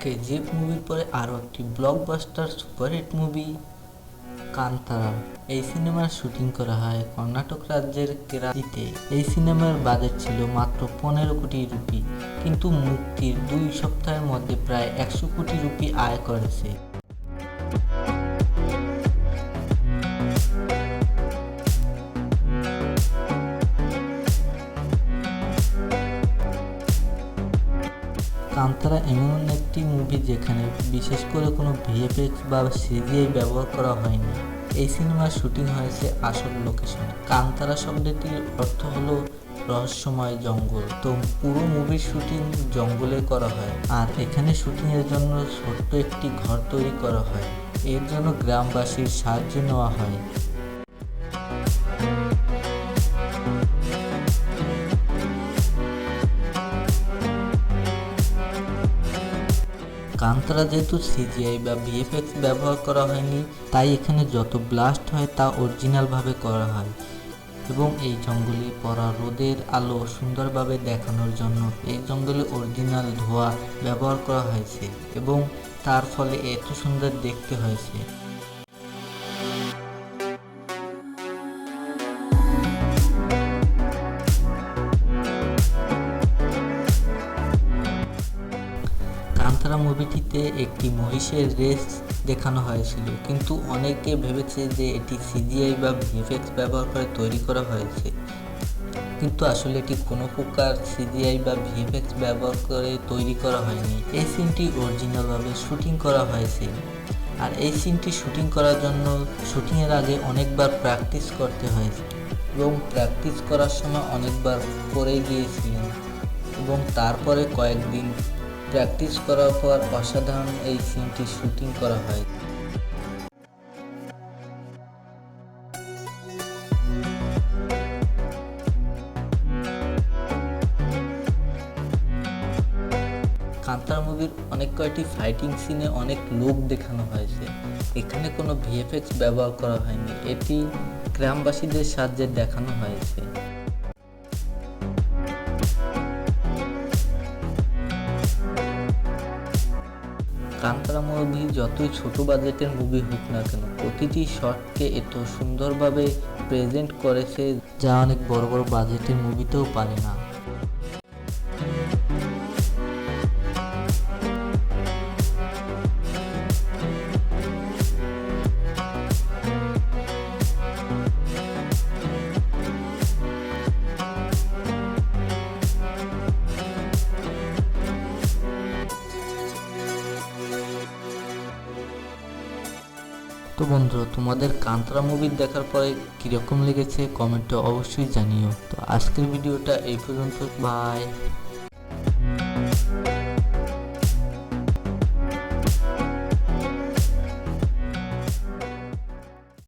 কেজিএফ মুভির পরে আরও একটি ব্লকবাস্টার সুপারহিট মুভি কান্তারা। এই সিনেমার শুটিং করা হয় কর্ণাটক রাজ্যের কেরালিতে। এই সিনেমার বাজেট ছিল মাত্র 15 কোটি রুপি, কিন্তু মুক্তির 2 সপ্তাহের মধ্যে প্রায় 100 কোটি রুপি আয় করেছে। কান্তারা এমন একটি মুভি যেখানে বিশেষ করে কোনো ভিএফএক্স বা সিজিআই ব্যবহার করা হয়নি। এই সিনেমার শুটিং হয়েছে আসল লোকেশনে। কান্তারা শব্দটির অর্থ হলো রহস্যময় জঙ্গল। তো পুরো মুভির শুটিং জঙ্গলে করা হয়, আর এখানে শুটিংয়ের জন্য ছোট্ট একটি ঘর তৈরি করা হয়। এর জন্য গ্রামবাসীর সাহায্য নেওয়া হয়। কান্তারা যেহেতু সিজিআই বা ভিএফএক্স ব্যবহার করা হয়নি, তাই এখানে যত ব্লাস্ট হয় তা অরিজিনালভাবে করা হয়। এবং এই জঙ্গলে পড়া রোদের আলো সুন্দরভাবে দেখানোর জন্য এই জঙ্গলে অরিজিনাল ধোঁয়া ব্যবহার করা হয়েছে, এবং তার ফলে এত সুন্দর দেখতে হয়েছে। কান্তারা মুভিটিতে একটি মহিষের রেস দেখানো হয়েছিল, কিন্তু অনেকে ভেবেছে যে এটি সিজিআই বা ভিএফএক্স ব্যবহার করে তৈরি করা হয়েছে, কিন্তু আসলে এটি কোনো প্রকার সিজিআই বা ভিএফএক্স ব্যবহার করে তৈরি করা হয়নি। এই সিনটি অরিজিনালভাবে শুটিং করা হয়েছে, আর এই সিনটি শুটিং করার জন্য শুটিংয়ের আগে অনেকবার প্র্যাকটিস করতে হয়েছে, এবং প্র্যাকটিস করার সময় অনেকবার পড়ে গিয়েছিলেন, এবং তারপরে কয়েকদিন প্র্যাকটিস করার পর অসাধারণ এই সিনটি শুটিং করা হয়। কান্তারা মুভির অনেক কয়টি ফাইটিং সিনে অনেক লোক দেখানো হয়েছে। এখানে কোনো ভিএফএক্স ব্যবহার করা হয়নি, এটি গ্রামবাসীদের সাহায্যে দেখানো হয়েছে। কান্তারা মুভি যতই ছোট বাজেটের মুভি হোক না কেন, প্রতিটি শটকে এত সুন্দরভাবে প্রেজেন্ট করেছে যা অনেক বড় বড় বাজেটের মুভিতেও পারে না। তো বন্ধুরা, তোমাদের কান্তারা মুভি দেখার পরে কীরকম লেগেছে কমেন্টে অবশ্যই জানিও। তো আজকের ভিডিওটা এই পর্যন্ত, বাই।